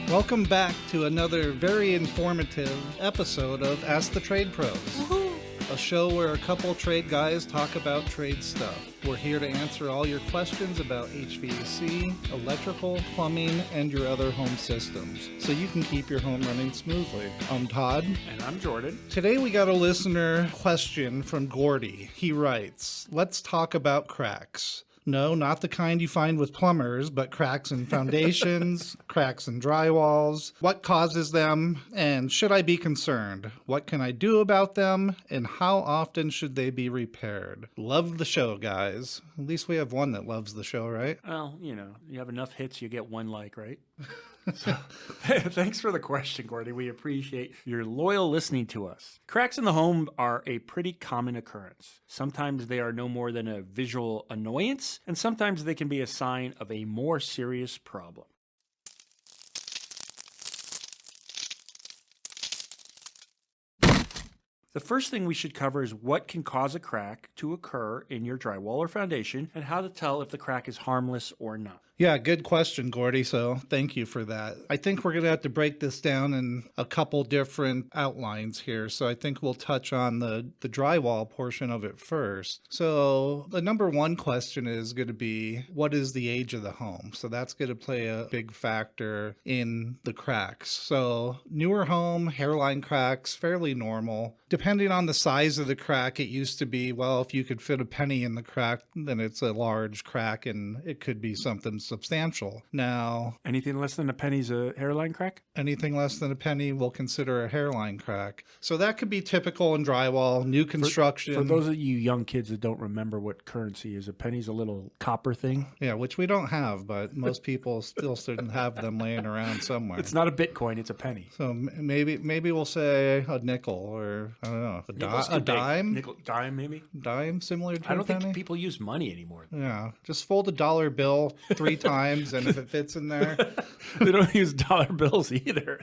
Welcome back to another very informative episode of Ask the Trade Pros, a show where a couple trade guys talk about trade stuff. We're here to answer all your questions about HVAC, electrical, plumbing, and your other home systems, so you can keep your home running smoothly. I'm Todd. And I'm Jordan. Today we got a listener question from Gordy. He writes, "Let's talk about cracks. No, not the kind you find with plumbers, but cracks in foundations, cracks in drywalls. What causes them, and should I be concerned? What can I do about them, and how often should they be repaired?" Love the show, guys. At least we have one that loves the show, right? Well, you have enough hits, you get one like, right? So, thanks for the question, Gordy. We appreciate your loyal listening to us. Cracks in the home are a pretty common occurrence. Sometimes they are no more than a visual annoyance, and sometimes they can be a sign of a more serious problem. The first thing we should cover is what can cause a crack to occur in your drywall or foundation, and how to tell if the crack is harmless or not. Yeah, good question, Gordy. So thank you for that. I think we're going to have to break this down in a couple different outlines here. So I think we'll touch on the drywall portion of it first. So the number one question is going to be, what is the age of the home? So that's going to play a big factor in the cracks. So newer home, hairline cracks, fairly normal. Depending on the size of the crack, it used to be, well, if you could fit a penny in the crack, then it's a large crack and it could be something substantial. Now, anything less than a penny's a hairline crack? Anything less than a penny we'll consider a hairline crack. So that could be typical in drywall, new construction. For those of you young kids that don't remember what currency is, a penny's a little copper thing. Yeah, which we don't have, but most people still shouldn't have them laying around somewhere. It's not a Bitcoin, it's a penny. So maybe we'll say a nickel, or I don't know, a dime? Nickel, dime maybe? Dime, similar to I don't a penny? think people use money anymore. Yeah, just fold a dollar bill 3 times, and if it fits in there. They don't use dollar bills either.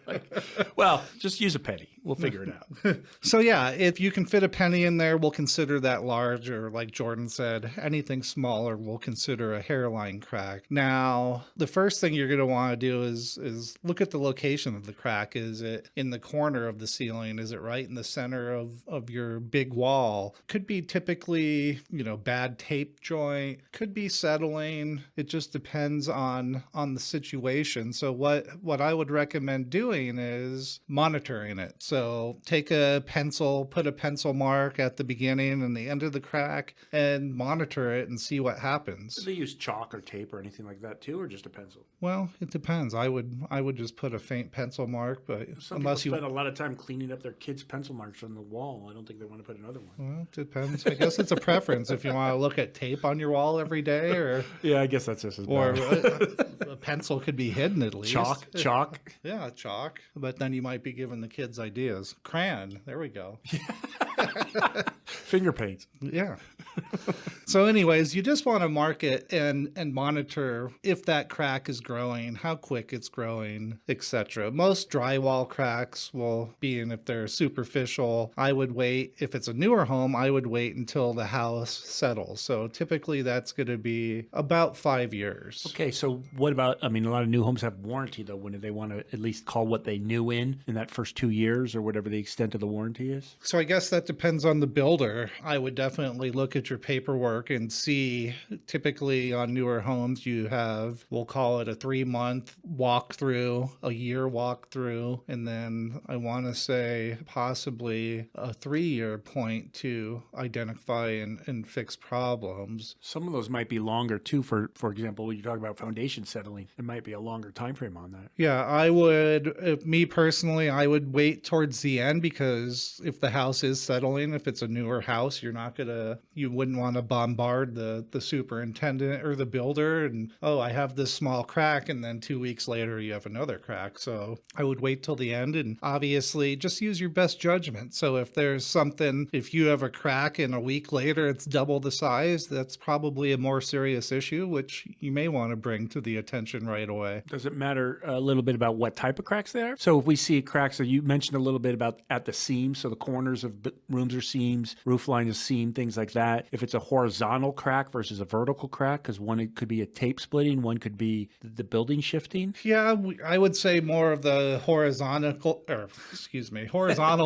Well, just use a penny. We'll figure it out. So yeah, if you can fit a penny in there, we'll consider that large, or like Jordan said, anything smaller we'll consider a hairline crack. Now, the first thing you're going to want to do is look at the location of the crack. Is it in the corner of the ceiling? Is it right in the center of your big wall? Could be typically, bad tape joint. Could be settling. It just depends on the situation. So what I would recommend doing is monitoring it. So take a pencil, put a pencil mark at the beginning and the end of the crack, and monitor it and see what happens. Do they use chalk or tape or anything like that too, or just a pencil? Well, it depends. I would just put a faint pencil mark, but some people spend a lot of time cleaning up their kids' pencil marks on the wall. I don't think they want to put another one. Well, it depends. I guess it's a preference if you want to look at tape on your wall every day, or yeah, I guess that's just as bad. Or a pencil could be hidden at least. Chalk. Yeah, chalk. But then you might be giving the kids ideas. Crayon. There we go. Finger paint. Yeah. So anyways, you just want to mark it and monitor if that crack is growing, how quick it's growing, etc. Most drywall cracks will be in if they're superficial. I would wait, if it's a newer home, I would wait until the house settles. So typically that's going to be about 5 years. Okay, so what about, a lot of new homes have warranty though. When do they want to at least call what they knew in that first 2 years, or whatever the extent of the warranty is? So I guess that depends on the builder. I would definitely look at your paperwork and see, typically on newer homes, you have, we'll call it a 3-month walkthrough, a year walkthrough, and then I want to say possibly a 3-year point to identify and fix problems. Some of those might be longer too. For example, when you talk about foundation settling, it might be a longer time frame on that. Yeah, I would, me personally, I would wait towards the end, because if the house is settling, if it's a newer house, you wouldn't want to bombard the superintendent or the builder and, oh, I have this small crack, and then 2 weeks later you have another crack. So I would wait till the end, and obviously just use your best judgment. So if you have a crack and a week later it's double the size, that's probably a more serious issue, which you may want to bring to the attention right away. Does it matter a little bit about what type of cracks they are? So if we see cracks, so you mentioned a little bit about at the seams, so the corners of rooms are seams, roof line is seam, things like that. If it's a horizontal horizontal crack versus a vertical crack? Because one, it could be a tape splitting, one could be the building shifting. Yeah, I would say more of the horizontal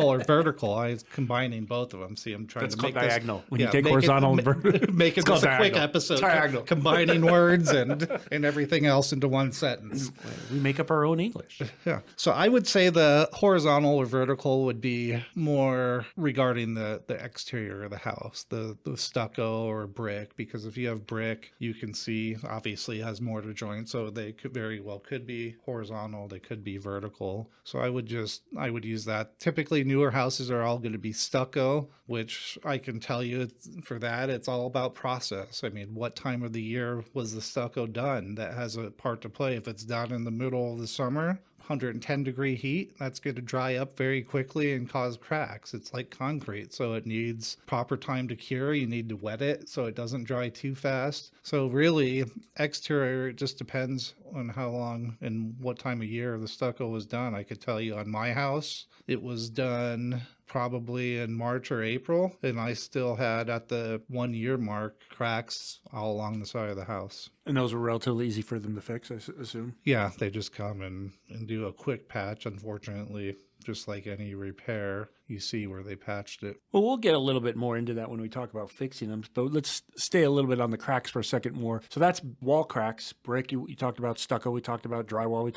or vertical. I was combining both of them. See, I'm trying That's to called make this diagonal. When you take horizontal and vertical, making this a quick episode, Diagonal. combining words and everything else into one sentence. We make up our own English. Yeah. So I would say the horizontal or vertical would be more regarding the exterior of the house, the stucco or brick, because if you have brick, you can see obviously it has mortar joints, so they could be horizontal, they could be vertical. So I would use that. Typically newer houses are all going to be stucco, which I can tell you for that it's all about process. I mean, what time of the year was the stucco done? That has a part to play. If it's done in the middle of the summer, 110-degree heat, that's going to dry up very quickly and cause cracks. It's like concrete, so it needs proper time to cure. You need to wet it so it doesn't dry too fast. So really, exterior, it just depends on how long and what time of year the stucco was done. I could tell you on my house, it was done probably in March or April, and I still had at the 1 year mark cracks all along the side of the house. And those were relatively easy for them to fix, I assume? Yeah, they just come and do a quick patch. Unfortunately, just like any repair, you see where they patched it. Well, we'll get a little bit more into that when we talk about fixing them, but let's stay a little bit on the cracks for a second more. So that's wall cracks, brick, you talked about stucco, we talked about drywall,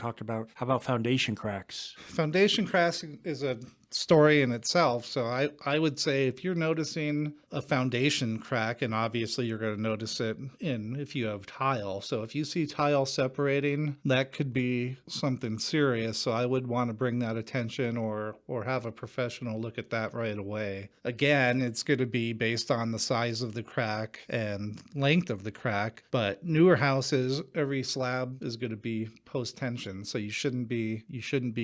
how about foundation cracks? Foundation cracks is a story in itself. So I would say if you're noticing a foundation crack, and obviously you're going to notice it if you have tile. So if you see tile separating, that could be something serious. So I would want to bring that attention or have a professional look at that right away. Again, it's going to be based on the size of the crack and length of the crack, but newer houses, every slab is going to be post-tension. So you shouldn't be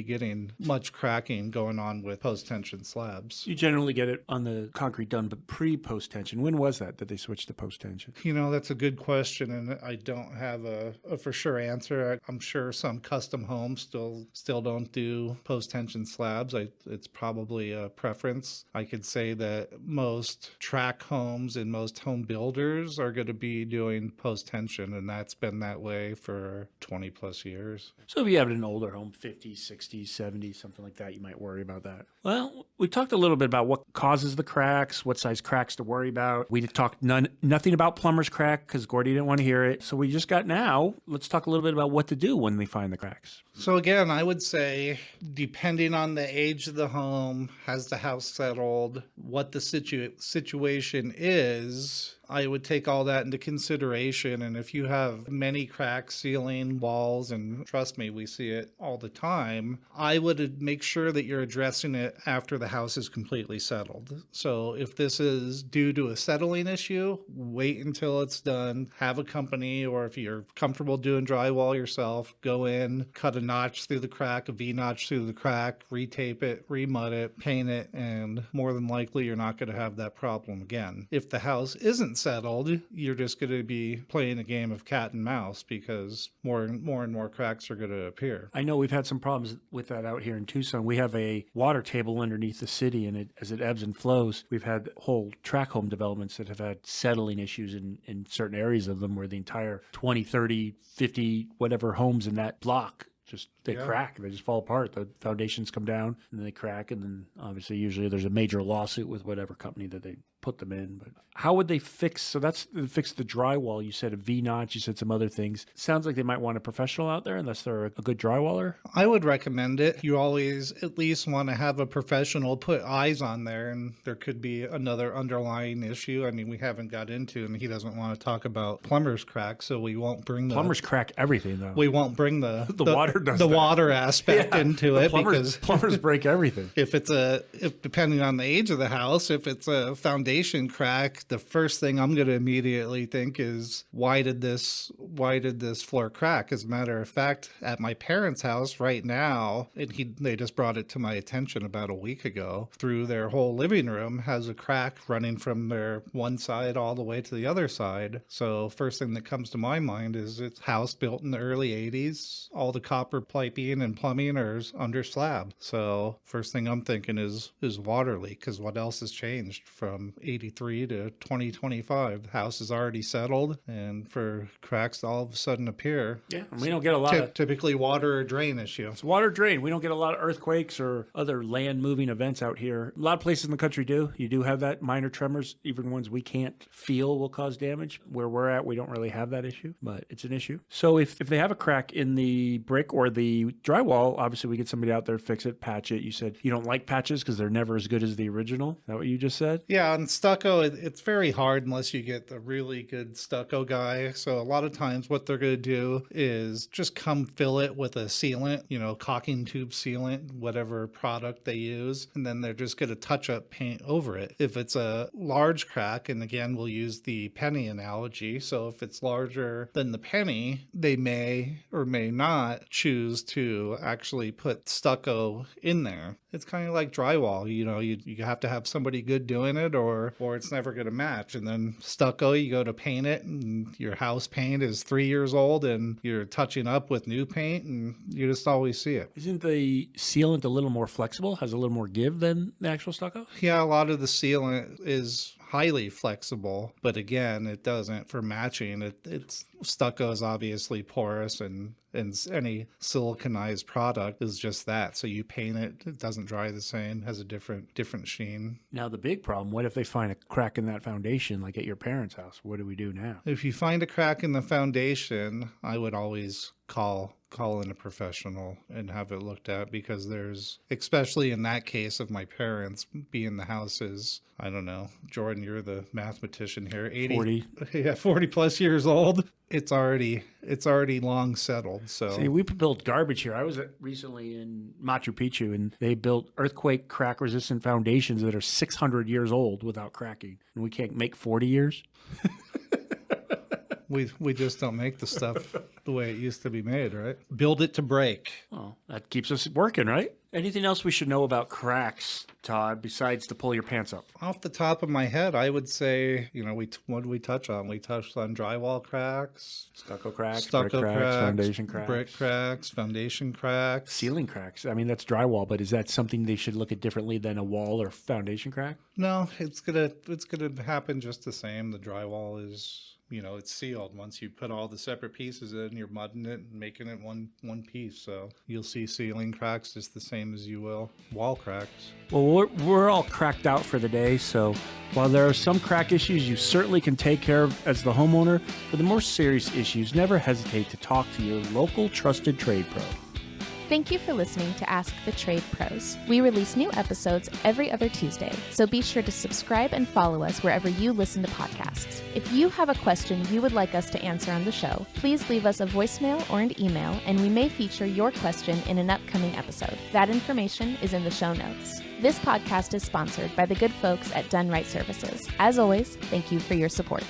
getting much cracking going on with post-tension slabs. You generally get it on the concrete done, but pre-post-tension. When was that they switched to post-tension? That's a good question, and I don't have a for sure answer. I'm sure some custom homes still don't do post-tension slabs. It's probably a preference. I could say that most track homes and most home builders are going to be doing post-tension, and that's been that way for 20 plus years. So if you have an older home, 50s, 60s, 70s, something like that, you might worry about that. Well, we talked a little bit about what causes the cracks, what size cracks to worry about. We talked nothing about plumber's crack because Gordy didn't want to hear it. So we just got now. Let's talk a little bit about what to do when we find the cracks. So again, I would say, depending on the age of the home, has the house settled, what the situation is, I would take all that into consideration. And if you have many cracks, ceiling, walls, and trust me, we see it all the time, I would make sure that you're addressing it after the house is completely settled. So if this is due to a settling issue, wait until it's done. Have a company, or if you're comfortable doing drywall yourself, go in, cut a notch through the crack, a V-notch through the crack, retape it, remud it, paint it, and more than likely you're not going to have that problem again. If the house isn't settled, you're just going to be playing a game of cat and mouse because more and more cracks are going to appear. I know we've had some problems with that out here in Tucson. We have a water table underneath the city, and as it ebbs and flows, we've had whole tract home developments that have had settling issues in certain areas of them where the entire 20, 30, 50, whatever homes in that block they crack. They just fall apart. The foundations come down and then they crack. And then obviously usually there's a major lawsuit with whatever company that they put them in. But how would they fix? So that's fix the drywall. You said a V-notch. You said some other things. Sounds like they might want a professional out there unless they're a good drywaller. I would recommend it. You always at least want to have a professional put eyes on there, and there could be another underlying issue. I mean, we haven't got into, and he doesn't want to talk about plumber's crack, so we won't bring the plumbers crack everything though. We won't bring the water water aspect into it because plumbers break everything. If depending on the age of the house, if it's a foundation crack, the first thing I'm going to immediately think is why did this floor crack? As a matter of fact, at my parents' house right now, they just brought it to my attention about a week ago. Through their whole living room has a crack running from their one side all the way to the other side. So first thing that comes to my mind is it's a house built in the early 80s. All the copper piping and plumbing are under slab. So first thing I'm thinking is water leak, because what else has changed from 83 to 2025. The house is already settled, and for cracks to all of a sudden appear, Yeah, and we don't get a lot of... typically water or drain issue. It's water drain. We don't get a lot of earthquakes or other land moving events out here. A lot of places in the country do. You do have that minor tremors, even ones we can't feel will cause damage. Where we're at, we don't really have that issue, but it's an issue. So if they have a crack in the brick or the drywall, obviously we get somebody out there to fix it, patch it. You said you don't like patches because they're never as good as the original. Is that what you just said? Yeah, on stucco, it's very hard unless you get the really good stucco guy. So a lot of times what they're going to do is just come fill it with a sealant, caulking tube sealant, whatever product they use, and then they're just going to touch up paint over it. If it's a large crack, and again, we'll use the penny analogy. So if it's larger than the penny, they may or may not choose to actually put stucco in there. It's kind of like drywall, you have to have somebody good doing it or it's never going to match. And then stucco, you go to paint it and your house paint is 3 years old and you're touching up with new paint and you just always see it. Isn't the sealant a little more flexible, has a little more give than the actual stucco? Yeah, a lot of the sealant is highly flexible, but again, it doesn't for matching. It's stucco is obviously porous, and any siliconized product is just that. So you paint it, it doesn't dry the same, has a different sheen. Now the big problem, what if they find a crack in that foundation, like at your parents' house? What do we do now? If you find a crack in the foundation, I would always call in a professional and have it looked at, because there's, especially in that case of my parents being the houses, I don't know, Jordan, you're the mathematician here, 40 plus years old. It's already long settled. So see, we built garbage here. I was recently in Machu Picchu, and they built earthquake crack resistant foundations that are 600 years old without cracking, and we can't make 40 years. We just don't make the stuff the way it used to be made, right? Build it to break. Well, that keeps us working, right? Anything else we should know about cracks, Todd, besides to pull your pants up? Off the top of my head, I would say, what did we touch on? We touched on drywall cracks, stucco cracks, foundation cracks, brick cracks, foundation cracks, ceiling cracks. I mean, that's drywall, but is that something they should look at differently than a wall or foundation crack? No, it's gonna happen just the same. The drywall is, it's sealed. Once you put all the separate pieces in, you're mudding it and making it one piece. So you'll see ceiling cracks just the same as you will wall cracks. Well, we're all cracked out for the day. So while there are some crack issues you certainly can take care of as the homeowner, for the more serious issues, never hesitate to talk to your local trusted trade pro. Thank you for listening to Ask the Trade Pros. We release new episodes every other Tuesday, so be sure to subscribe and follow us wherever you listen to podcasts. If you have a question you would like us to answer on the show, please leave us a voicemail or an email, and we may feature your question in an upcoming episode. That information is in the show notes. This podcast is sponsored by the good folks at Done Right Services. As always, thank you for your support.